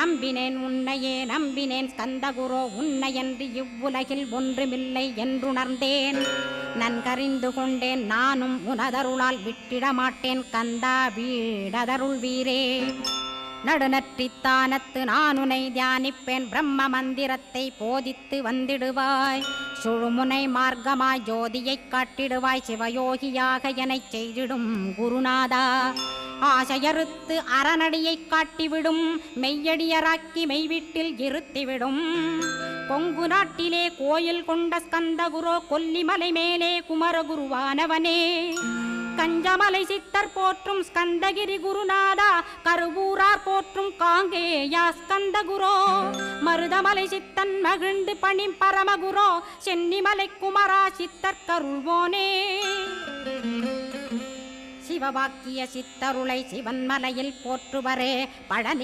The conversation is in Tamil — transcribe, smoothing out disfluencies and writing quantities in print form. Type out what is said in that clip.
நம்பினேன் உன்னையே நம்பினேன் ஸ்கந்தகுரோ உன்னையன்றி இவ்வுலகில் ஒன்றுமில்லை என்றுணர்ந்தேன். நன்கறிந்து கொண்டேன் நானும் உனதருளால் விட்டிட மாட்டேன் கந்தா வீடதருள் வீரே. நடுநற்றித்தானத்து நானுனை தியானிப்பேன் பிரம்ம மந்திரத்தை போதித்து வந்திடுவாய். சுழுமுனை மார்க்கமாய் ஜோதியைக் காட்டிடுவாய் சிவயோகியாக எனச் செய்திடும் குருநாதா. ஆசையறுத்து அறநடியைக் காட்டிவிடும் மெய்யடியராக்கி மெய்வீட்டில் இருத்திவிடும். கொங்கு நாட்டிலே கோயில் கொண்ட ஸ்கந்தகுரோ கொல்லிமலை மேலே குமரகுருவானவனே. கஞ்சமலை சித்தர் போற்றும் ஸ்கந்தகிரி குருநாதா கருவூரார் போற்றும் காங்கேயா ஸ்கந்தகுரோ. மருதமலை சித்தன் மகிழ்ந்து பணி பரமகுரோ சென்னிமலை குமரா சித்தர் கருள்வோனே. சிவவாக்கிய சித்தருளை சிவன்மலையில் போற்றுவரே பழனி